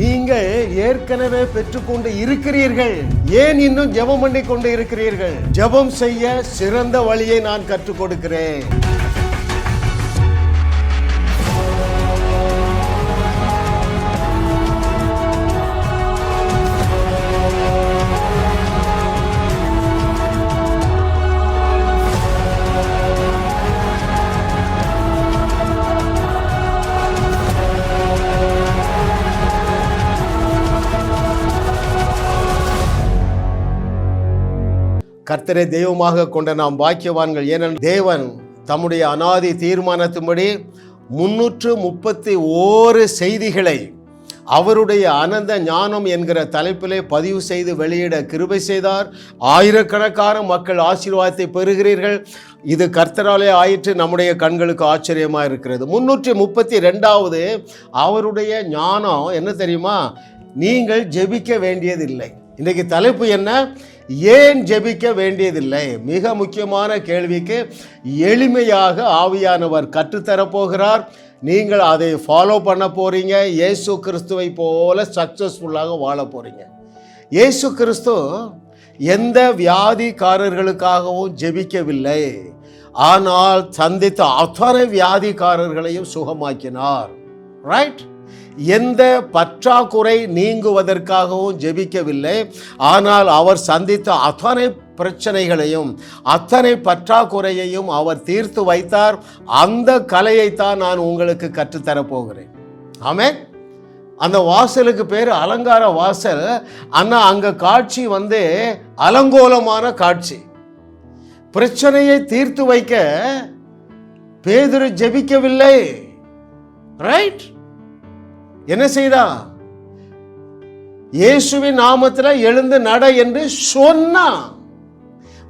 நீங்கள் ஏற்கனவே பெற்றுக்கொண்டு இருக்கிறீர்கள். ஏன் இன்னும் ஜெபம் பண்ணி கொண்டு இருக்கிறீர்கள்? ஜெபம் செய்ய சிறந்த வழியை நான் கற்றுக் கொடுக்கிறேன். கர்த்தரை தெய்வமாக கொண்ட நாம் பாக்கியவான்கள். ஏனென்றால் தேவன் தம்முடைய அநாதி தீர்மானத்தின்படி 331 செய்திகளை அவருடைய அனந்த ஞானம் என்கிற தலைப்பிலே பதிவு செய்து வெளியிட கிருபை செய்தார். ஆயிரக்கணக்கான மக்கள் ஆசீர்வாதத்தை பெறுகிறீர்கள். இது கர்த்தராலே ஆயிற்று. நம்முடைய கண்களுக்கு ஆச்சரியமாக இருக்கிறது. 332வது அவருடைய ஞானம் என்ன தெரியுமா? நீங்கள் ஜெபிக்க வேண்டியதில்லை. இன்றைக்கு தலைப்பு என்ன? ஏன் ஜெபிக்க வேண்டியதில்லை? மிக முக்கியமான கேள்விக்கு எளிமையாக ஆவியானவர் கற்றுத்தரப்போகிறார். நீங்கள் அதை ஃபாலோ பண்ண போறீங்க. இயேசு கிறிஸ்துவை போல சக்சஸ்ஃபுல்லாக வாழ போறீங்க. இயேசு கிறிஸ்து எந்த வியாதிக்காரர்களுக்காகவும் ஜெபிக்கவில்லை. ஆனால் சந்தித்த அத்தனை வியாதிக்காரர்களையும் சுகமாக்கினார். ரைட்? எந்த பற்றாக்குறை நீங்குவதற்காகவும் ஜெபிக்கவில்லை. ஆனால் அவர் சந்தித்த அத்தனை பிரச்சனைகளையும் அத்தனை பற்றாக்குறையையும் அவர் தீர்த்து வைத்தார். அந்த கலையைத்தான் நான் உங்களுக்கு கற்றுத்தரப்போகிறேன். ஆமென். அந்த வாசலுக்கு பேர் அலங்கார வாசல். ஆனால் அங்கே காட்சி அலங்கோலமான காட்சி. பிரச்சனையை தீர்த்து வைக்க பேதுரு ஜெபிக்கவில்லை. ரைட்? என்ன செய்தா? இயேசுவின் நாமத்தில் எழுந்து நட என்று சொன்னான்.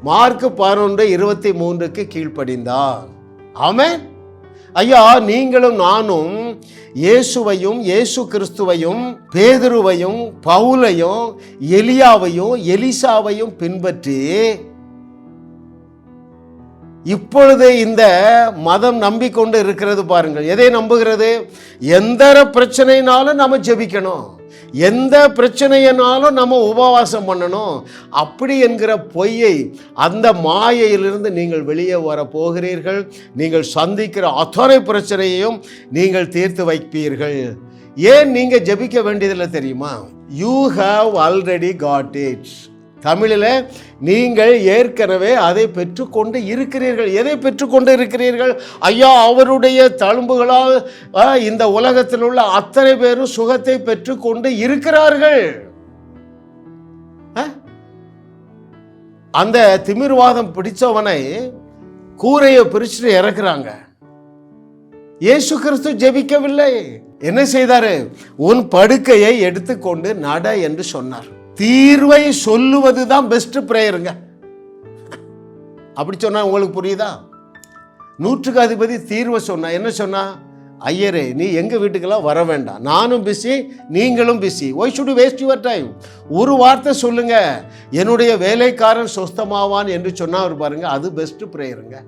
மார்க் 11:23 கீழ்ப்படிந்தார். ஆமென். ஐயா, நீங்களும் நானும் இயேசுவையும் இயேசு கிறிஸ்துவையும் பேதுருவையும் பவுலையும் எலியாவையும் எலிசாவையும் பின்பற்றி இப்பொழுது இந்த மதம் நம்பிக்கொண்டு இருக்கிறது. பாருங்கள், எதை நம்புகிறது? எந்த பிரச்சனைனாலும் நம்ம ஜெபிக்கணும், எந்த பிரச்சனையினாலும் நம்ம உபவாசம் பண்ணணும். அப்படி என்கிற பொய்யை, அந்த மாயையிலிருந்து நீங்கள் வெளியே வர போகிறீர்கள். நீங்கள் சந்திக்கிற அத்தனை பிரச்சனையையும் நீங்கள் தீர்த்து வைப்பீர்கள். ஏன் நீங்க ஜெபிக்க வேண்டியதில்லை தெரியுமா? You have already got it. தமிழில் நீங்கள் ஏற்கனவே அதை பெற்றுக்கொண்டு இருக்கிறீர்கள். எதை பெற்றுக்கொண்டு இருக்கிறீர்கள்? ஐயா, அவருடைய தழும்புகளால் இந்த உலகத்தில் உள்ள அத்தனை பேரும் சுகத்தை பெற்றுக்கொண்டு இருக்கிறார்கள். அந்த திமிர்வாதம் பிடிச்சவனை கூரையை பிரிச்சுட்டு இறக்குறாங்க. இயேசு கிறிஸ்து ஜெபிக்கவில்லை. என்ன செய்தாரு? உன் படுக்கையை எடுத்துக்கொண்டு நட என்று சொன்னார். தீர்வை சொல்லுவதுதான் பெஸ்ட் பிரேயருங்க. அப்படி சொன்னா உங்களுக்கு புரியுதா? 100க்கு அதிபதி தீர்வை சொன்னா என்ன சொன்னா? ஐயரே, நீ எங்க வீட்டுக்கெல்லாம் வர வேண்டாம், நானும் பிஸி, நீங்களும் busy. Why should you waste your time? ஒரு வார்த்தை சொல்லுங்க, என்னுடைய வேலைக்காரன் சொஸ்தமாவான் என்று சொன்னா அவர் பாருங்க, அது பெஸ்ட் பிரேயருங்க.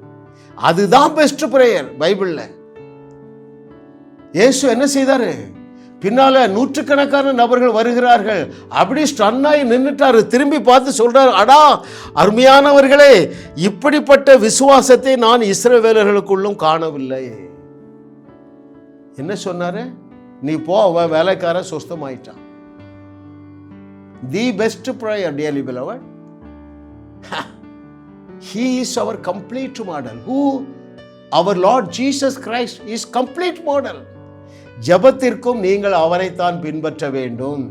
அதுதான் பெஸ்ட் பிரேயர் பைபிள்ல. இயேசு என்ன செய்தாரு? பின்னால 100கணக்கான நபர்கள் வருகிறார்கள். அப்படி ஸ்டன்னாய் நின்றுட்டாரு. திரும்பி பார்த்து சொல்றாரு, அடா அருமையானவர்களே, இப்படிப்பட்ட விசுவாசத்தை நான் இஸ்ரவேலர்களுக்குள்ளும் காணவில்லை. என்ன சொன்னாரு? நீ போ, அவன் வேலைக்காரன் சொஸ்தமாயிட்டான். The best prayer, dearly beloved. He is our complete model. Who? Our Lord Jesus Christ is complete model. ஜெபத்திற்கும் நீங்கள் அவரைத்தான் பின்பற்ற வேண்டும்.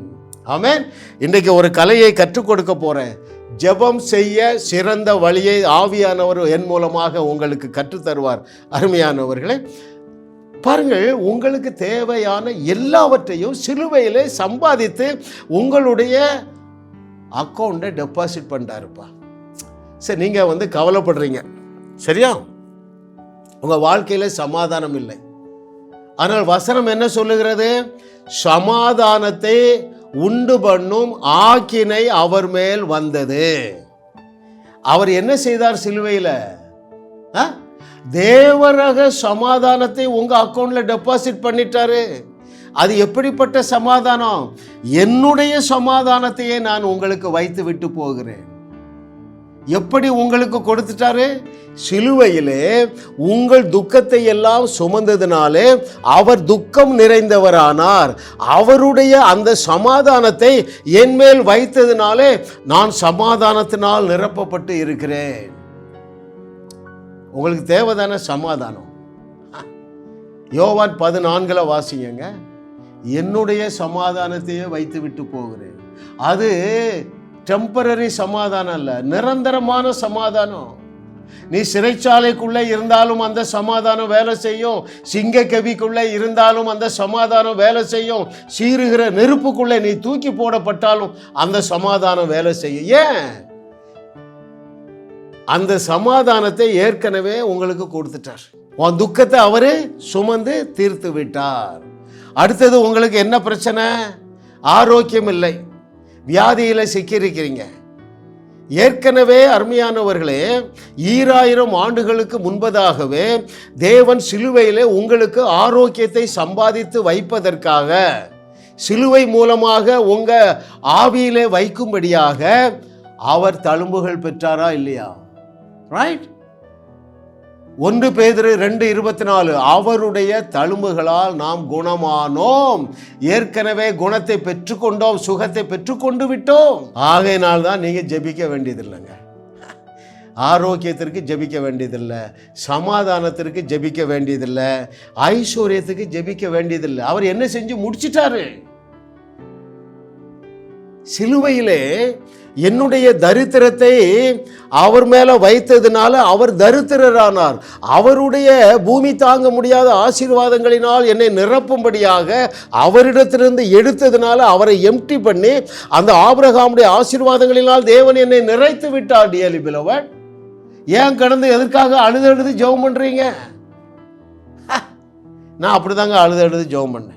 ஆமென். இன்றைக்கு ஒரு கலையை கற்றுக் கொடுக்க போறேன். ஜெபம் செய்ய சிறந்த வழியை ஆவியானவர் என் மூலமாக உங்களுக்கு கற்றுத்தருவார். அருமையானவர்களே, பாருங்கள், உங்களுக்கு தேவையான எல்லாவற்றையும் சிலுவையிலே சம்பாதித்து உங்களுடைய அக்கௌண்ட்டை டெபாசிட் பண்ணிட்டாருப்பா. சரி, நீங்கள் கவலைப்படுறீங்க, சரியா? உங்கள் வாழ்க்கையில் சமாதானம் இல்லை. ஆனால் வசனம் என்ன சொல்லுகிறது? சமாதானத்தை உண்டு பண்ணும் ஆக்கினை அவர் மேல் வந்தது. அவர் என்ன செய்தார் சிலுவையில்? தேவரக சமாதானத்தை உங்க அக்கௌண்ட்ல டெபாசிட் பண்ணிட்டாரு. அது எப்படிப்பட்ட சமாதானம்? என்னுடைய சமாதானத்தையே நான் உங்களுக்கு வைத்து விட்டு போகிறேன். எப்படி உங்களுக்கு கொடுத்துட்டாரு? சிலுவையிலே உங்கள் துக்கத்தை எல்லாம் சுமந்ததினாலே அவர் துக்கம் நிறைந்தவரானார். அவருடைய அந்த சமாதானத்தை என் மேல் வைத்ததினாலே நான் சமாதானத்தினால் நிரப்பப்பட்டு இருக்கிறேன். உங்களுக்கு தேவைதான சமாதானம்? யோவான் 14 வாசிங்க. என்னுடைய சமாதானத்தையே வைத்து விட்டு போகிறேன். அது டெம்பரரி சமாதானம் அல்ல, நிரந்தரமான சமாதானம். நீ சிறைச்சாலைக்குள்ளே இருந்தாலும் அந்த சமாதானம் வேலை செய்யும். சிங்க கவிக்குள்ளே இருந்தாலும் அந்த சமாதானம் வேலை செய்யும். சீறுகிற நெருப்புக்குள்ளே நீ தூக்கி போடப்பட்டாலும் அந்த சமாதானம் வேலை செய்யும். ஏன்? அந்த சமாதானத்தை ஏற்கனவே உங்களுக்கு கொடுத்துட்டார். உன் துக்கத்தை அவரு சுமந்து தீர்த்து விட்டார். அடுத்தது உங்களுக்கு என்ன பிரச்சனை? ஆரோக்கியம் இல்லை, வியாதியில சிக்கியிருக்கிறீங்க. ஏற்கனவே அருமையானவர்களே, 2000 ஆண்டுகளுக்கு முன்பதாகவே தேவன் சிலுவையிலே உங்களுக்கு ஆரோக்கியத்தை சம்பாதித்து வைப்பதற்காக, சிலுவை மூலமாக உங்க ஆவியிலே வைக்கும்படியாக அவர் தழும்புகள் பெற்றாரா இல்லையா? ரைட். 1 பேதுரு 2:24 அவருடைய தழும்புகளால் நாம் குணமானோம். ஏற்கனவே குணத்தை பெற்றுக்கொண்டோம், சுகத்தை பெற்றுக்கொண்டு விட்டோம். ஆகையினால் தான் நீங்க ஜெபிக்க வேண்டியதில்லைங்க. ஆரோக்கியத்திற்கு ஜெபிக்க வேண்டியதில்லை, சமாதானத்திற்கு ஜெபிக்க வேண்டியதில்லை, ஐஸ்வர்யத்துக்கு ஜெபிக்க வேண்டியதில்லை. அவர் என்ன செஞ்சு முடிச்சிட்டாரு? சிலுவையிலே என்னுடைய தரித்திரத்தை அவர் மேல வைத்ததுனால அவர் தரித்திரரானார். அவருடைய பூமி தாங்க முடியாத ஆசீர்வாதங்களினால் என்னை நிரப்பும்படியாக அவரிடத்திலிருந்து எடுத்ததுனால அவரை எம்டி பண்ணி அந்த ஆபிரகாமுடைய ஆசீர்வாதங்களினால் தேவன் என்னை நிறைத்து விட்டார். டியர்லி பிலவட், ஏன் கடந்து எதற்காக அழுது ஜெபம் பண்றீங்க? நான் அப்படிதாங்க அழுது ஜெபம் பண்ணேன்.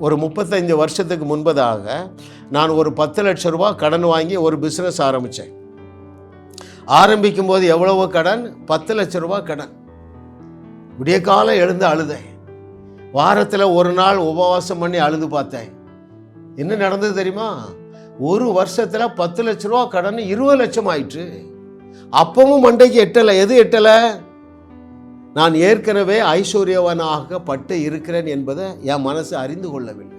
ஒரு 35 வருஷத்துக்கு முன்பதாக நான் ஒரு 10 லட்சம் ரூபாய் கடன் வாங்கி ஒரு பிஸ்னஸ் ஆரம்பித்தேன். ஆரம்பிக்கும் போது எவ்வளவோ கடன்? 10 லட்சம் ரூபாய் கடன். விடிய காலம் எழுந்து அழுதேன். வாரத்தில் ஒரு நாள் உபவாசம் பண்ணி அழுது பார்த்தேன். என்ன நடந்தது தெரியுமா? ஒரு வருஷத்தில் 10 லட்சம் ரூபா கடன் 20 லட்சம் ஆயிற்று. அப்பவும் மண்டைக்கு எட்டலை. எது எட்டலை? நான் ஏற்கனவே ஐஸ்வர்யவனாக பட்டு இருக்கிறேன் என்பதை என் மனசு அறிந்து கொள்ளவில்லை.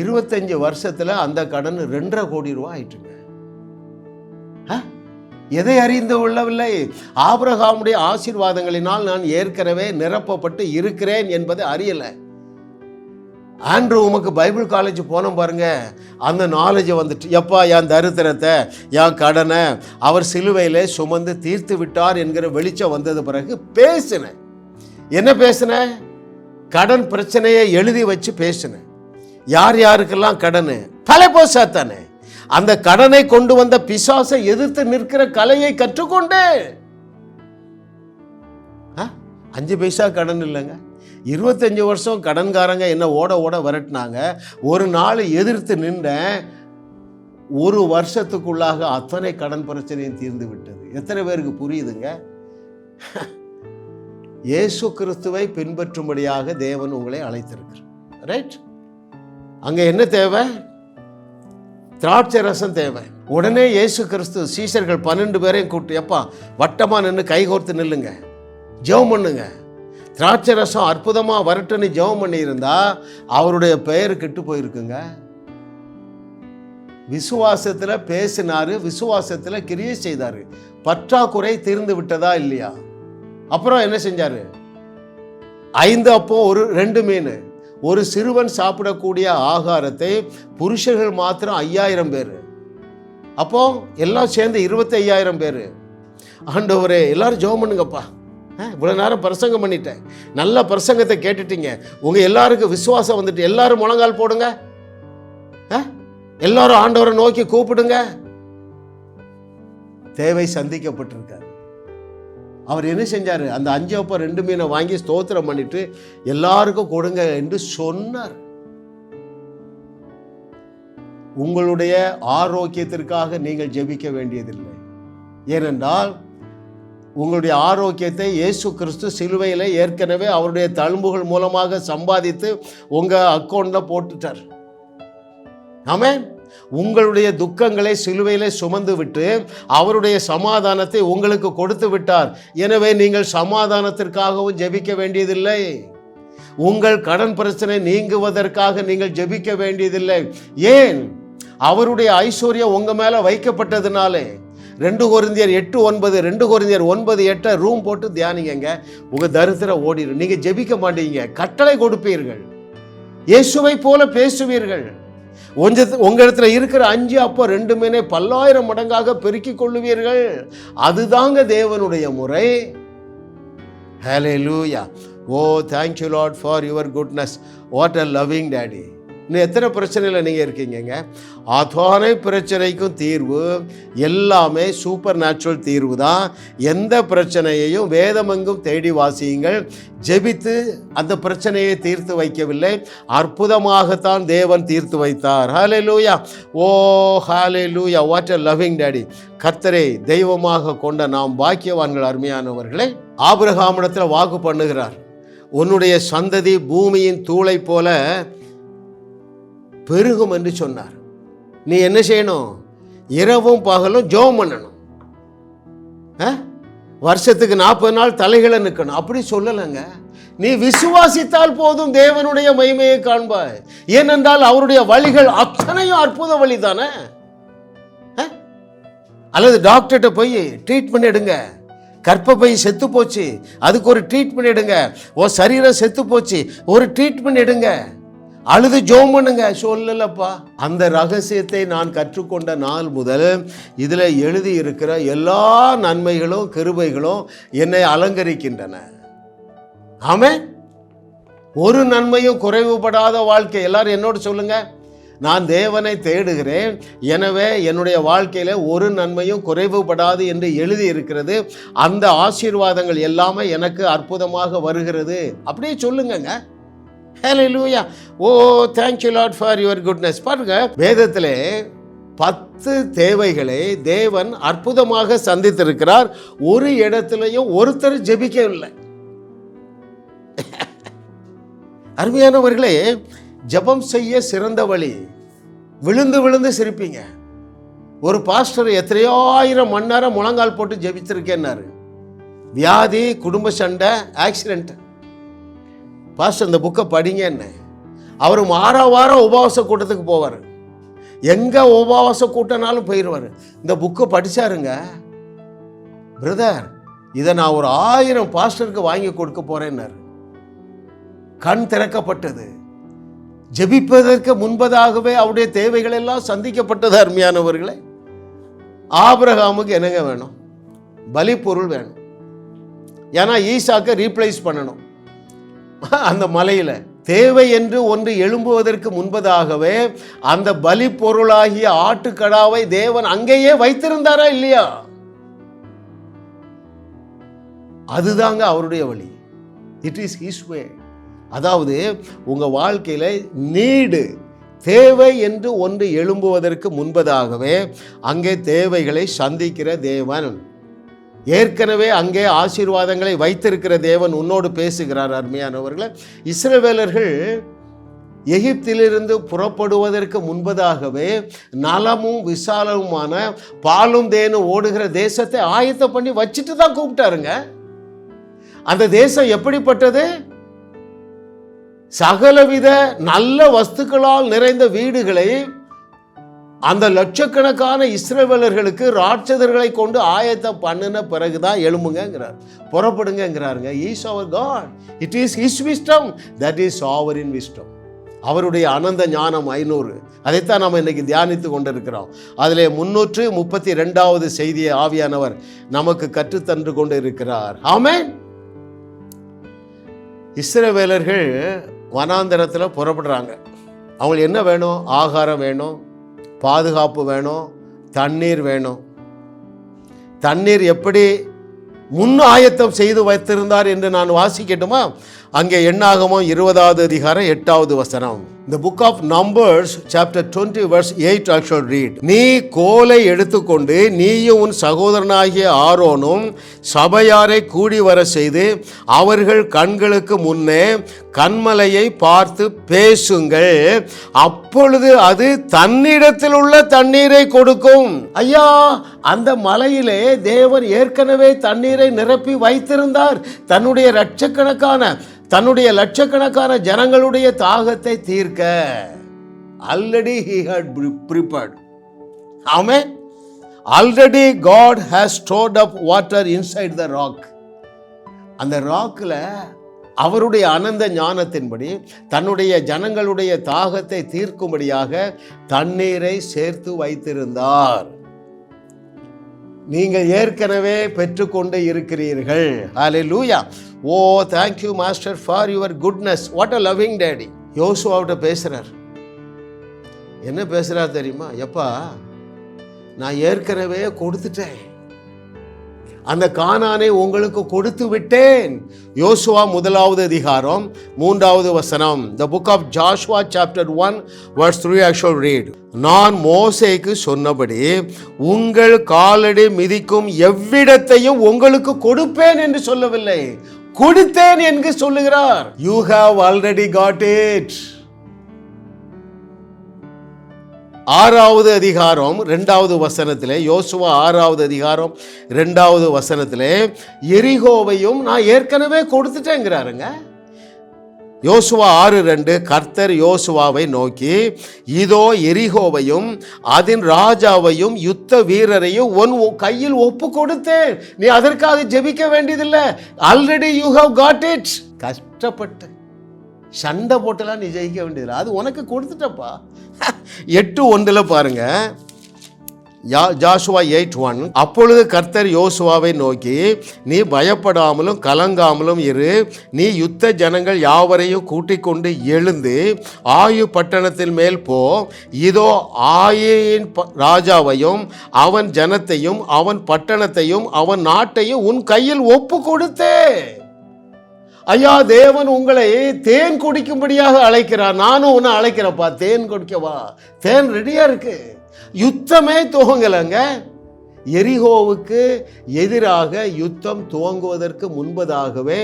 25 வருஷத்துல அந்த கடன் 2.5 கோடி ரூபாய் ஆயிட்டுங்க. எதை அறிந்து கொள்ளவில்லை? ஆபிரகாமுடைய ஆசீர்வாதங்களினால் நான் ஏற்கனவே நிரப்பப்பட்டு இருக்கிறேன் என்பதை அறியலை. ஆண்ட்ரூ உமக்கு பைபிள் காலேஜ் போனோம் பாருங்க, அந்த நாலேஜ் வந்துட்டு, எப்பா என் தரித்திரத்தை என் கடனை அவர் சிலுவையிலே சுமந்து தீர்த்து விட்டார் என்கிற வெளிச்சம் வந்தது பிறகு பேசினேன். என்ன பேசினேன்? கடன் பிரச்சனையை எழுதி வச்சு பேசினேன். யார் யாருக்கெல்லாம் கடன்? தலைப்போ சாத்தானே. அந்த கடனை கொண்டு வந்த பிசாசை எதிர்த்து நிற்கிற கலையை கற்றுக்கொண்டு 5 பைசா கடன் இல்லைங்க. 25 வருஷம் கடன்காரங்க என்ன ஓட ஓட விரட்டினாங்க. ஒரு நாள் எதிர்த்து நின்றேன். ஒரு வருஷத்துக்குள்ளாக அத்தனை கடன் பிரச்சனையும் தீர்ந்து விட்டது. எத்தனை பேருக்கு புரியுதுங்க? இயேசு கிறிஸ்துவை பின்பற்றும்படியாக தேவன் உங்களை அழைத்திருக்கிறார். ரைட். அங்க என்ன தேவை? திராட்சை ரசம் தேவை. உடனே இயேசு கிறிஸ்து சீஷர்கள் 12 பேரையும் கூப்பிட்டு, எப்பா வட்டமா நின்று கைகோர்த்து நில்லுங்க, ஜெபம் பண்ணுங்க, திராட்சை ரசம் அற்புதமாக வரட்டுன்னு ஜெபம் பண்ணியிருந்தா அவருடைய பெயர் கெட்டு போயிருக்குங்க. விசுவாசத்தில் பேசினாரு, விசுவாசத்தில் கிரியை செய்தாரு. பற்றாக்குறை தீர்ந்து விட்டதா இல்லையா? அப்புறம் என்ன செஞ்சாரு? 5 அப்பம் 2 மீன், ஒரு சிறுவன் சாப்பிடக்கூடிய ஆகாரத்தை புருஷர்கள் மாத்திரம் 5000 பேர். அப்போ எல்லாம் சேர்ந்து 25,000 பேர். ஆண்டவரே எல்லாரும் ஜெபம் பண்ணுங்கப்பா, இவ்வளோ நேரம் பிரசங்கம் பண்ணிட்டேன், நல்ல பிரசங்கத்தை கேட்டுட்டீங்க, உங்கள் எல்லாருக்கும் விசுவாசம் வந்துட்டு எல்லாரும் முழங்கால் போடுங்க, எல்லாரும் ஆண்டவரை நோக்கி கூப்பிடுங்க. தேவை சந்திக்கப்பட்டிருக்காரு. அவர் என்ன செஞ்சார்? அந்த 5 அப்பம் 2 மீனை வாங்கி ஸ்தோத்திரம் பண்ணிட்டு எல்லாருக்கும் கொடுங்க என்று சொன்னார். உங்களுடைய ஆரோக்கியத்திற்காக நீங்கள் ஜெபிக்க வேண்டியதில்லை. ஏனென்றால் உங்களுடைய ஆரோக்கியத்தை இயேசு கிறிஸ்து சிலுவையில் ஏற்கனவே அவருடைய தழும்புகள் மூலமாக சம்பாதித்து உங்கள் அக்கௌண்ட்டில் போட்டுட்டார். ஆமென். உங்களுடைய துக்கங்களை சிலுவையில் சுமந்து விட்டு அவருடைய சமாதானத்தை உங்களுக்கு கொடுத்து விட்டார். எனவே நீங்கள் சமாதானத்திற்காகவும் ஜெபிக்க வேண்டியதில்லை. உங்கள் கடன் பிரச்சனை நீங்குவதற்காக நீங்கள் ஜெபிக்க வேண்டியதில்லை. ஏன்? அவருடைய ஐஸ்வர்யம் உங்க மேல வைக்கப்பட்டதுனாலே. 2 கொரிந்தியர் 8:9, 2 கொரிந்தியர் 9:8 ரூம் போட்டு தியானிங்க. உங்க தரித்திரம் ஓடிடும். நீங்க ஜெபிக்க மாட்டீங்க, கட்டளை கொடுப்பீர்கள், இயேசுவை போல பேசுவீர்கள். உங்க இடத்துல இருக்கிற 5 அப்போ 2 மீனை 10,000 மடங்காக பெருக்கிக் கொள்ளுவீர்கள். அதுதாங்க தேவனுடைய முறை. Hallelujah. O, thank you Lord for your goodness. What a loving daddy. இன்னும் எத்தனை பிரச்சனையில் நீங்கள் இருக்கீங்க? அத்தனை பிரச்சனைக்கும் தீர்வு எல்லாமே சூப்பர் நேச்சுரல் தீர்வு தான். எந்த பிரச்சனையையும் வேதமெங்கும் தேடி வாசியுங்கள். ஜெபித்து அந்த பிரச்சனையை தீர்த்து வைக்கவில்லை, அற்புதமாகத்தான் தேவன் தீர்த்து வைத்தார். Hallelujah. O hallelujah. What a loving daddy. கர்த்தரை தெய்வமாக கொண்ட நாம் பாக்கியவான்கள். அருமையானவர்களே, ஆபிரகாமிடத்தில் வாக்கு பண்ணுகிறார், உன்னுடைய சந்ததி பூமியின் தூளை போல பெருகும் என்று சொன்னார். நீ என்ன செய்யணும்? இரவும் பகலும் ஜெபம் பண்ணணும். வருஷத்துக்கு 40 நாள் தலைகளை நிற்கணும். அப்படி சொல்லலைங்க. நீ விசுவாசித்தால் போதும், தேவனுடைய மகிமையை காண்பாய். ஏனென்றால் அவருடைய வழிகள் அத்தனையும் அற்புத வழி தானே. அல்லது டாக்டர்கிட்ட போய் ட்ரீட்மெண்ட் எடுங்க, கர்ப்பப்பை செத்து போச்சு, அதுக்கு ஒரு ட்ரீட்மெண்ட் எடுங்க. ஓ சரீரம் செத்து போச்சு, ஒரு ட்ரீட்மெண்ட் எடுங்க. அழுது ஜெபம் பண்ணுங்க. சொல்லலப்பா. அந்த ரகசியத்தை நான் கற்றுக்கொண்ட நாள் முதல் இதில் எழுதி இருக்கிற எல்லா நன்மைகளும் கிருபைகளும் என்னை அலங்கரிக்கின்றன. ஆமென். ஒரு நன்மையும் குறைவுபடாத வாழ்க்கை. எல்லாரும் என்னோடு சொல்லுங்க, நான் தேவனை தேடுகிறேன், எனவே என்னுடைய வாழ்க்கையில் ஒரு நன்மையும் குறைவுபடாது என்று எழுதி இருக்கிறது. அந்த ஆசீர்வாதங்கள் எல்லாமே எனக்கு அற்புதமாக வருகிறது. அப்படியே சொல்லுங்கங்க. Hallelujah. O thank you Lord for your goodness. பாருங்க, வேதத்திலே 10 தேவைகளை தேவன் அற்புதமாக சந்தித்திருக்கிறார். ஒரு இடத்துலையும் ஒருத்தர் ஜெபிக்கவில்லை. அருமையானவர்களே, ஜெபம் செய்ய சிறந்த வழி. விழுந்து விழுந்து சிரிப்பீங்க. ஒரு பாஸ்டர் எத்தனையோ ஆயிரம் மணி நேரம் முழங்கால் போட்டு ஜெபிச்சிருக்கேன்னாரு. வியாதி, குடும்ப சண்டை, ஆக்சிடென்ட். பாஸ்டர் இந்த புக்கை படிங்க என்ன. அவர் வாரம் உபவாச கூட்டத்துக்கு போவார். எங்கே உபவாச கூட்டனாலும் போயிடுவார். இந்த புக்கை படித்தாருங்க. பிரதர், இதை நான் ஒரு 1000 பாஸ்டருக்கு வாங்கி கொடுக்க போகிறேன்னாரு. கண் திறக்கப்பட்டது. ஜெபிப்பதற்கு முன்பதாகவே அவருடைய தேவைகள் எல்லாம் சந்திக்கப்பட்டது. அருமையானவர்களே, ஆபிரகாமுக்கு என்னங்க வேணும்? பலி பொருள் வேணும். ஏன்னா ஈசாக்கை ரீப்ளேஸ் பண்ணணும். அந்த மலையில் தேவை என்று ஒன்று எழும்புவதற்கு முன்பதாகவே அந்த பலி பொருளாகிய ஆட்டுக்கடாவை தேவன் அங்கேயே வைத்திருந்தாரா இல்லையா? அதுதாங்க அவருடைய வழி. இட் இஸ் ஹிஸ் வே. அதாவது உங்க வாழ்க்கையில நீடு, தேவை என்று ஒன்று எழும்புவதற்கு முன்பதாகவே அங்கே தேவைகளை சந்திக்கிற தேவன், ஏற்கனவே அங்கே ஆசீர்வாதங்களை வைத்திருக்கிற தேவன் உன்னோடு பேசுகிறார். அருமையானவர்களே, இஸ்ரவேலர்கள் எகிப்திலிருந்து புறப்படுவதற்கு முன்பதாகவே நலமும் விசாலமுமான பாலும் தேனும் ஓடுகிற தேசத்தை ஆயத்தம் பண்ணி வச்சுட்டு தான் கூப்பிட்டாருங்க. அந்த தேசம் எப்படிப்பட்டது? சகலவித நல்ல வஸ்துக்களால் நிறைந்த வீடுகளை அந்த லட்சக்கணக்கான இஸ்ரவேலர்களுக்கு ராட்சதர்களை கொண்டு ஆயத்தம் பண்ணின பிறகுதான் எழும்புங்கிறார், புறப்படுங்கிறாருங்க. இஸ் அவர் God. It is his wisdom, that is sovereign wisdom. அவருடைய அனந்த ஞானம் 500. அதைத்தான் நாம் இன்னைக்கு தியானித்து கொண்டிருக்கிறோம். அதிலே 332வது செய்தியை ஆவியானவர் நமக்கு கற்றுத்தன்று கொண்டு இருக்கிறார். ஆமென். இஸ்ரவேலர்கள் வனாந்தரத்தில் புறப்படுறாங்க. அவங்களுக்கு என்ன வேணும்? ஆகாரம் வேணும், பாதுகாப்பு வேணும், தண்ணீர் வேணும். தண்ணீர் எப்படி முன் ஆயத்தம் செய்து வைத்திருந்தார் என்று நான் வாசிக்கட்டுமா? அங்கே எண்ணாகமம் 20வது அதிகாரம் 8வது வசனம். The book of Numbers chapter 20 verse 8 I shall read. நீ கோலை எடுத்துக்கொண்டு நீயும் உன் சகோதரனாகிய ஆரோனும் சபையாரை கூடி வர செய்து அவர்கள் கண்களுக்கு முன்னே கன்மலையை பார்த்து பேசுங்கள், அப்பொழுது அது தன்னிடத்தில் உள்ள தண்ணீரை கொடுக்கும். ஐயா, அந்த மலையிலே தேவன் ஏற்கனவே தண்ணீரை நிரப்பி வைத்திருந்தார். தன்னுடைய லட்சக்கணக்கான ஜனங்களுடைய தாகத்தை தீர்க்க already he had prepared. Amen. Already God has stored up water inside the rock. அந்த ராக்ல அவருடைய அனந்த ஞானத்தின்படி தன்னுடைய ஜனங்களுடைய தாகத்தை தீர்க்கும்படியாக தண்ணீரை சேர்த்து வைத்திருந்தார். நீங்கள் ஏற்கனவே பெற்றுக்கொண்டு இருக்கிறீர்கள். ஹல்லேலூயா. ஓ, thank you master for your goodness. What a loving daddy. யோசுவாவிட்ட பேசுறார். என்ன பேசுறார் தெரியுமா? எப்பா, நான் ஏற்கனவே கொடுத்துட்டேன், அந்த கானானை உங்களுக்கு கொடுத்து விட்டேன். யோசுவா 1வது அதிகாரம் 3வது வசனம். The book of Joshua chapter 1 verse 3 I shall read. நான் மோசேக்கு சொன்னபடி உங்கள் காலடி மிதிக்கும் எவ்விடத்தையும் உங்களுக்கு கொடுப்பேன் என்று சொல்லவில்லை, கொடுத்தேன் என்று சொல்லுகிறார். You have already got it. 6வது அதிகாரம் 2வது வசனத்திலே, யோசுவா 6வது அதிகாரம் 2வது வசனத்திலே எரிகோவையும் நான் ஏற்கனவே கொடுத்துட்டேங்கிறாருங்க. யோசுவா 6:2 கர்த்தர் யோசுவாவை நோக்கி, இதோ எரிகோவையும் அதன் ராஜாவையும் யுத்த வீரரையும் உன் கையில் ஒப்பு கொடுத்தேன், நீ அதற்காக ஜெபிக்க வேண்டியதில்லை, already you have got it. கஷ்டப்பட்டு சண்டை போட்டெல்லாம் நீ ஜெயிக்க வேண்டியதில்லை, அது உனக்கு கொடுத்துட்டப்பா. 8:1 பாருங்க, ஜாஷுவா 8:1. அப்பொழுது கர்த்தர் யோசுவாவை நோக்கி, நீ பயப்படாமலும் கலங்காமலும் இரு, நீ யுத்த ஜனங்கள் யாவரையும் கூட்டிக் கொண்டு எழுந்து ஆயு பட்டணத்தின் மேல் போ, இதோ ஆயின் ராஜாவையும் அவன் ஜனத்தையும் அவன் பட்டணத்தையும் அவன் நாட்டையும் உன் கையில் ஒப்பு கொடுத்தே. ஐயா, தேவன் உங்களை தேன் குடிக்கும்படியாக அழைக்கிறார். நானும் உன்னை அழைக்கிறப்பா, தேன் குடிக்கவா. தேன் ரெடியா இருக்கு. யுத்தமே துவங்கலைங்க. எரிகோவுக்கு எதிராக யுத்தம் துவங்குவதற்கு முன்பதாகவே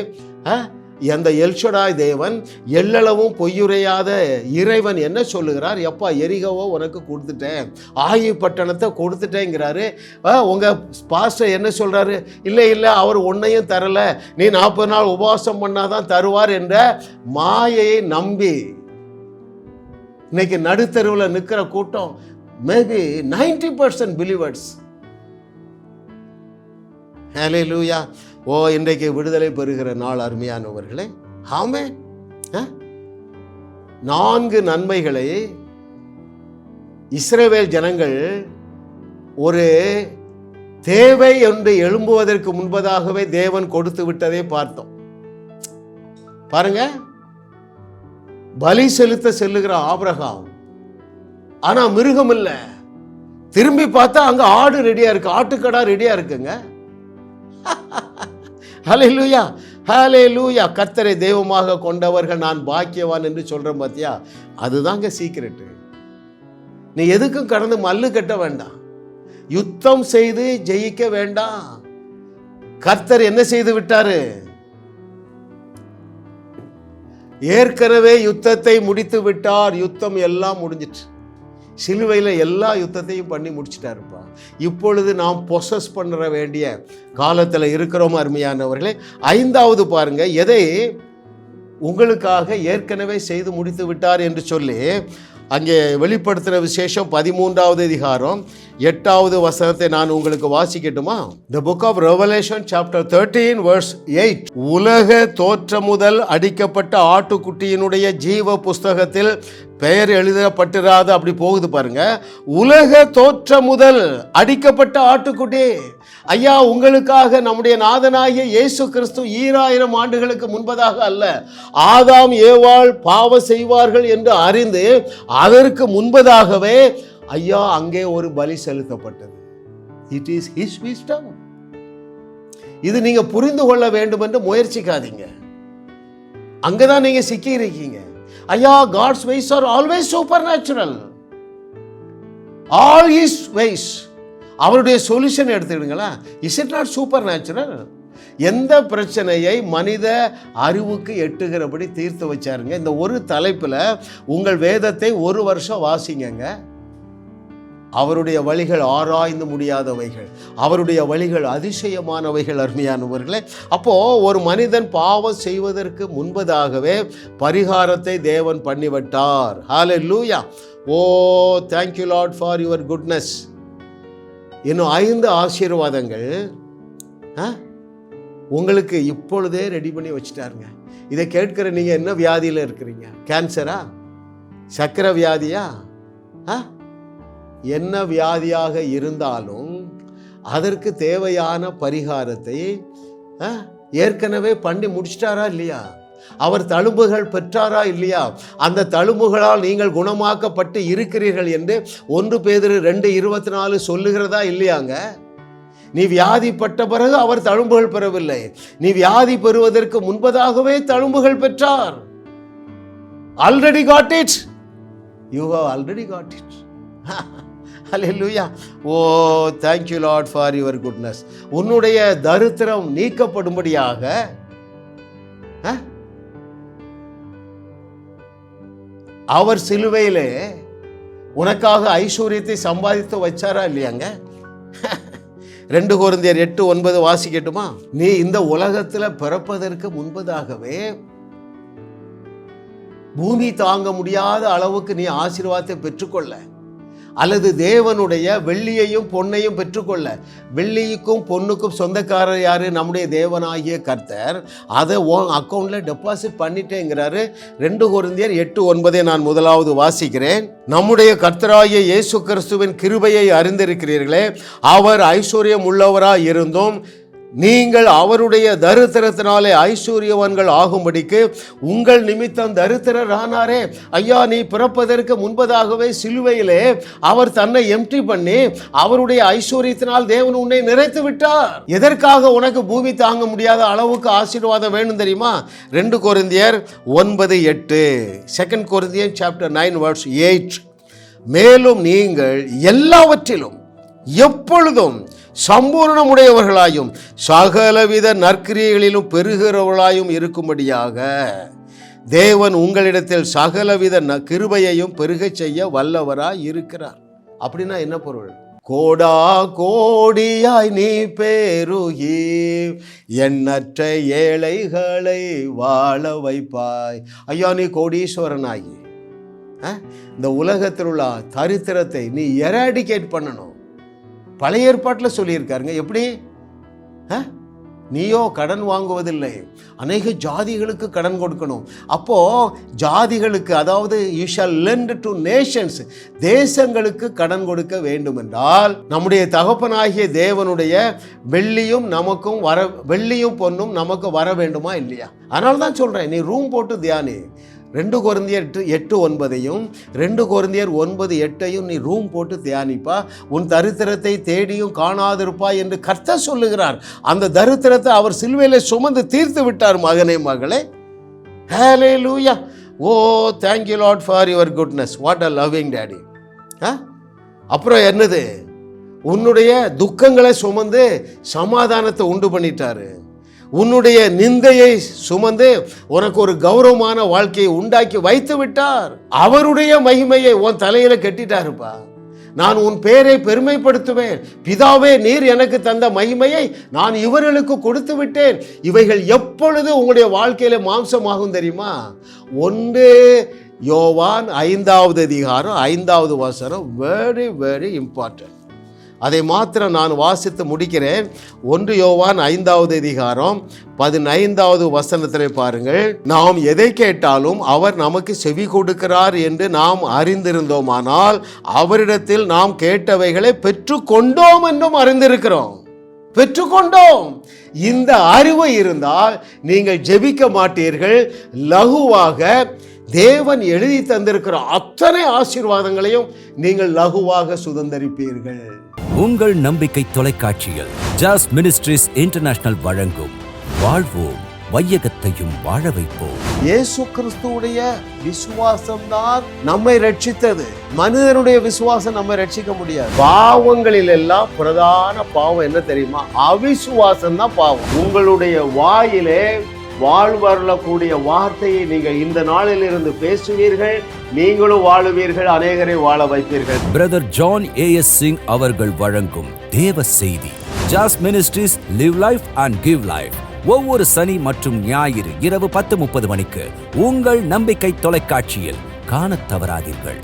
அந்த எல்ஷடாய் தேவன், எல்லளவும் பொய்யுரையாத இறைவன் என்ன சொல்லுகிறார்? எப்பா, எரிகோவை உனக்கு கொடுத்துட்டேன், ஆயி பட்டணத்தை கொடுத்துட்டேங்கிறாரு. உங்க பாஸ்டர் என்ன சொல்றாரு? இல்லை அவர் ஒன்னையும் தரல, நீ 40 நாள் உபவாசம் பண்ணாதான் தருவார் என்ற மாயையை நம்பி இன்னைக்கு நடுத்தருவில் நிற்கிற கூட்டம் மேபி 90% பிலீவர்ஸ். ஹல்லேலூயா. ஓ, இன்றைக்கு விடுதலை பெறுகிற நாள் அருமையானவர்களே. ஆமென். 4 நன்மைகளை இஸ்ரவேல் ஜனங்கள் ஒரு தேவை என்று எழும்புவதற்கு முன்பதாகவே தேவன் கொடுத்து விட்டதை பார்த்தோம். பாருங்க, பலி செலுத்த செல்லுகிற ஆபிரகாம், ஆனா மிருகம் இல்ல. திரும்பி பார்த்தா அங்க ஆடு ரெடியா இருக்கு, ஆட்டுக்கடா ரெடியா இருக்குங்க. ஹல்லேலூயா, ஹல்லேலூயா. கர்த்தரை தெய்வமாக கொண்டவர்கள் நான் பாக்கியவான் என்று சொல்றேன் பாத்தியா, அதுதாங்க சீக்ரெட். நீ எதுக்கும் கடந்து மல்லு கட்ட வேண்டாம், யுத்தம் செய்து ஜெயிக்க வேண்டாம். கர்த்தர் என்ன செய்து விட்டாரு? ஏற்கனவே யுத்தத்தை முடித்து விட்டார். யுத்தம் எல்லாம் முடிஞ்சிட்டு, சிலுவையில் எல்லா யுத்தத்தையும் பண்ணி முடிச்சிட்டாருப்பா. இப்பொழுது நாம் பொசஸ் பண்ண வேண்டிய காலத்தில் இருக்கிறோம் அருமையானவர்களே. 5வது பாருங்க, எதை உங்களுக்காக ஏற்கனவே செய்து முடித்து விட்டார் என்று சொல்லி அங்கே வெளிப்படுத்துகிற விசேஷம் 13வது அதிகாரம் 8வது வசனத்தை நான் உங்களுக்கு வாசிக்கட்டுமா? The book of Revelation chapter 13 verse 8. உலக தோற்றம் முதல் அடிக்கப்பட்ட ஆட்டுக்குட்டியினுடைய ஜீவ புஸ்தகத்தில் பெயர் எழுதப்பட்டிராது. அப்படி போகுது பாருங்க. உலக தோற்றம் முதல் அடிக்கப்பட்ட ஆட்டுக்குட்டி. ஐயா, உங்களுக்காக நம்முடைய நாதனாகிய இயேசு கிறிஸ்து 2000 ஆண்டுகளுக்கு முன்பதாக அல்ல, ஆதாம் ஏவாள் பாவம் செய்வார்கள் என்று அறிந்து அதற்கு முன்பதாகவே ஐயா அங்கே ஒரு பலி செலுத்தப்பட்டது. It is his wisdom. இது நீங்க புரிந்து கொள்ள வேண்டும் என்று முயற்சிக்காதீங்க. அங்கதான் நீங்க சிக்கி இருக்கீங்க. ஐயா, God's ways are always supernatural. All his ways, அவருடைய சொல்யூஷன் எடுத்துக்கிடுங்களேன். Is it not supernatural? எந்த பிரச்சனையை மனித அறிவுக்கு எட்டுகிறபடி தீர்த்து வச்சாருங்க. இந்த ஒரு தலைப்பில் உங்கள் வேதத்தை 1 வருஷம் வாசிங்கங்க. அவருடைய வழிகள் ஆராய்ந்து முடியாதவைகள், அவருடைய வழிகள் அதிசயமானவைகள். அருமையானவர்களே, அப்போ ஒரு மனிதன் பாவம் செய்வதற்கு முன்பதாகவே பரிகாரத்தை தேவன் பண்ணிவிட்டார். Hallelujah. O, thank you Lord for your goodness. இன்னும் 5 ஆசீர்வாதங்கள் உங்களுக்கு இப்பொழுதே ரெடி பண்ணி வச்சுட்டாருங்க. இதை கேட்கிற நீங்க என்ன வியாதியில் இருக்கிறீங்க? கேன்சரா? சக்கரை வியாதியா? என்ன வியாதியாக இருந்தாலும் அதற்கு தேவையான பரிகாரத்தை ஏற்கனவே பண்ணி முடிச்சிட்டாரா இல்லையா? அவர் தழும்புகள் பெற்றாரா இல்லையா? அந்த தழும்புகளால் நீங்கள் குணமாக்கப்பட்டு இருக்கிறீர்கள் என்று 1 பேதுரு 2:24 சொல்லுகிறதா இல்லையாங்க? நீ வியாதிப்பட்ட பிறகு அவர் தழும்புகள் பெறவில்லை. நீ வியாதி பெறுவதற்கு முன்பதாகவே தழும்புகள் பெற்றார். Already got it. You have already got it. Hallelujah. O, thank you Lord for your goodness. உன்னுடைய தரித்திரம் நீக்கப்படும்படியாக அவர் சிலுவையிலே உனக்காக ஐஸ்வர்யத்தை சம்பாதித்து வச்சாரா இல்லையாங்க? 2 கொரிந்தியர் 8:9 வாசிக்கட்டுமா? நீ இந்த உலகத்தில் பிறப்பதற்கு முன்பதாகவே பூமி தாங்க முடியாத அளவுக்கு நீ ஆசீர்வாதத்தை பெற்றுக்கொள்ள, அல்லது தேவனுடைய வெள்ளியையும் பொன்னையும் பெற்றுக்கொள்ள. வெள்ளிக்கும் பொன்னுக்கும் சொந்தக்காரர் யாரு? நம்முடைய தேவனாகிய கர்த்தர். அதை உன் அக்கௌண்ட்ல டெபாசிட் பண்ணிட்டேங்கிறாரு. 2 கொரிந்தியர் 8:9 நான் முதலாவது வாசிக்கிறேன். நம்முடைய கர்த்தராகிய இயேசு கிறிஸ்துவின் கிருபையை அறிந்திருக்கிறீர்களே, அவர் ஐஸ்வர்யம் உள்ளவராய் இருந்தும் நீங்கள் அவருடைய தரித்திரத்தினாலே ஐஸ்வர்யவான்கள் ஆகும்படிக்கு உங்கள் நிமித்தம் தரித்திரர் ஆனாரே. ஐயா, நீ பிறப்பதற்கு முன்பதாகவே சிலுவையிலே அவர் தன்னை எம்டி பண்ணி அவருடைய ஐஸ்வர்யத்தினால் தேவன் உன்னை நிறைத்து விட்டார். எதற்காக உனக்கு பூமி தாங்க முடியாத அளவுக்கு ஆசீர்வாதம் வேணும் தெரியுமா? 2 கொரிந்தியர் 9:8, 2 கொரிந்தியர் chapter 9 verse 8. மேலும் நீங்கள் எல்லாவற்றிலும் எப்பொழுதும் சம்பூர்ணமுடையவர்களாயும் சகலவித நற்கிரியைகளிலும் பெருகிறவர்களாயும் இருக்கும்படியாக தேவன் உங்களிடத்தில் சகலவித கிருபையையும் பெருகச் செய்ய வல்லவராய் இருக்கிறார். அப்படின்னா என்ன பொருள்? கோடா கோடியாய் நீ பெருகி எண்ணற்ற ஏழைகளை வாழ வைப்பாய். ஐயா, நீ கோடீஸ்வரனாகி இந்த உலகத்தில் உள்ள தரித்திரத்தை நீ எராடிகேட் பண்ணணும். பழைய ஏற்பாட்டில் சொல்லியிருக்காருங்க. எப்படி? நீயோ கடன் வாங்குவதில்லை, அநேக ஜாதிகளுக்கு கடன் கொடுக்கணும். அப்போ ஜாதிகளுக்கு, அதாவது you shall lend to nations, தேசங்களுக்கு கடன் கொடுக்க வேண்டும் என்றால் நம்முடைய தகப்பனாகிய தேவனுடைய வெள்ளியும் பொன்னும் நமக்கு வர வேண்டுமா இல்லையா? அதனால தான் சொல்றேன், நீ ரூம் போட்டு தியானி. 2 கொரிந்தியர் 8:9 2 கொரிந்தியர் 9:8 நீ ரூம் போட்டு தியானிப்பா. உன் தரித்திரத்தை தேடியும் காணாதிருப்பா என்று கர்த்தர் சொல்லுகிறார். அந்த தரித்திரத்தை அவர் சிலுவையிலே சுமந்து தீர்த்து விட்டார். மகனே, மகளே, hallelujah. O, thank you Lord for your goodness. What a loving daddy. அப்புறம் என்னது? உன்னுடைய துக்கங்களை சுமந்து சமாதானத்தை உண்டு பண்ணிட்டாரு. உன்னுடைய நிந்தையை சுமந்து உனக்கு ஒரு கௌரவமான வாழ்க்கையை உண்டாக்கி வைத்து விட்டார். அவருடைய மகிமையை உன் தலையில கட்டிட்டாருப்பா. நான் உன் பேரை பெருமைப்படுத்துவேன். பிதாவே, நீர் எனக்கு தந்த மகிமையை நான் இவர்களுக்கு கொடுத்து விட்டேன். இவைகள் எப்பொழுது உங்களுடைய வாழ்க்கையில மாம்சமாகும் தெரியுமா? 1 யோவான் 5வது அதிகாரம் 5வது வசனம் வெரி வெரி இம்பார்ட்டன்ட். அதை மாத்திரம் நான் வாசித்து முடிக்கிறேன். 1 யோவான் 5வது அதிகாரம் 15வது வசனத்திலே பாருங்கள். நாம் எதை கேட்டாலும் அவர் நமக்கு செவி கொடுக்கிறார் என்று நாம் அறிந்திருந்தோமானால் அவரிடத்தில் நாம் கேட்டவைகளை பெற்றுக்கொண்டோம் என்றும் அறிந்திருக்கிறோம். பெற்றுக்கொண்டோம். இந்த அறிவு இருந்தால் நீங்கள் ஜெபிக்க மாட்டீர்கள். லகுவாக தேவன் எழுதி தந்திருக்கிற அத்தனை ஆசீர்வாதங்களையும் நீங்கள் லகுவாக சுதந்தரிப்பீர்கள். உங்கள் நம்பிக்கை தொலைக்காட்சியில் ஜாஸ் மினிஸ்ட்ரீஸ் இன்டர்நேஷனல் வழங்கும் வாழ்வோம் வையகத்தையும் வாழ வைப்போம். இயேசு கிறிஸ்துவுடைய விசுவாசம்தான் நம்மை ரட்சித்தது. மனிதனுடைய விசுவாசம் நம்மை ரட்சிக்க முடியாது. பாவங்களில் எல்லாம் பிரதான பாவம் என்ன தெரியுமா? அவிசுவாசம் தான் பாவம். உங்களுடைய வாயிலே வாழ்வருளக்கூடிய வார்த்தையை நீங்கள் இந்த நாளில் இருந்து பேசுவீர்கள், நீங்களும் வாழுவீர்கள், அநேகரை வாழ வைப்பீர்கள். Brother John A.S. சிங் அவர்கள் வழங்கும் தேவ செய்தி ஜாஸ் ministries live life and give life ஒவ்வொரு சனி மற்றும் ஞாயிறு இரவு 10:30 மணிக்கு உங்கள் நம்பிக்கை தொலைக்காட்சியில் காணத் தவறாதீர்கள்.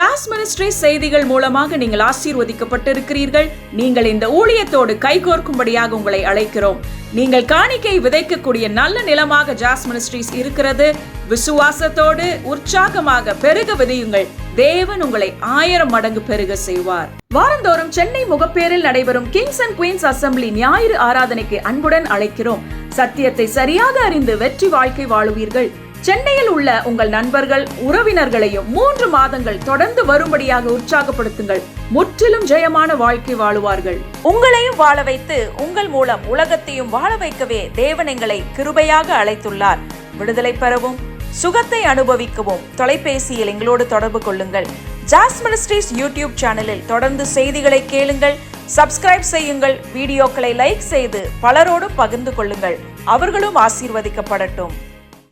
ஜாஸ் மினிஸ்ட்ரீஸ் செய்திகள் மூலமாக நீங்கள் ஆசீர்வதிக்கப்பட்டிருக்கிறீர்கள். நீங்கள் இந்த ஊழியத்தோடு கைகோர்க்கும்படியாக உங்களை அழைக்கிறோம். நீங்கள் காணிக்கை விதைக்கக்கூடிய நல்ல நிலமாக ஜாஸ் மினிஸ்ட்ரீஸ் இருக்கிறது. விசுவாசத்தோடு உற்சாகமாக பெருக விதையுங்கள். தேவன் உங்களை 1000 மடங்கு பெருக செய்வார். வாரந்தோறும் சென்னை முகப்பேரில் நடைபெறும் கிங்ஸ் அண்ட் குயின்ஸ் அசெம்பிளி ஞாயிறு ஆராதனைக்கு அன்புடன் அழைக்கிறோம். சத்தியத்தை சரியாக அறிந்து வெற்றி வாழ்க்கை வாழுவீர்கள். சென்னையில் உள்ள உங்கள் நண்பர்கள் உறவினர்களையும் 3 மாதங்கள் தொடர்ந்து வரும்படியாக உற்சாகப்படுத்துங்கள். முற்றிலும் ஜெயமான வாழ்க்கை வாழுவார்கள். உங்களையும் வாழ வைத்து உங்கள் மூலம் உலகத்தையும் வாழ வைக்கவே தேவன் எங்களை கிருபையாக அழைத்துள்ளார். விடுதலை பெறவும் சுகத்தை அனுபவிக்கவும் தொலைபேசியில் எங்களோடு தொடர்பு கொள்ளுங்கள். ஜாஸ் மினிஸ்ட்ரீஸ் யூடியூப் சேனலில் தொடர்ந்து செய்திகளை கேளுங்கள். சப்ஸ்கிரைப் செய்யுங்கள். வீடியோக்களை லைக் செய்து பலரோடு பகிர்ந்து கொள்ளுங்கள். அவர்களும் ஆசீர்வதிக்கப்படட்டும்.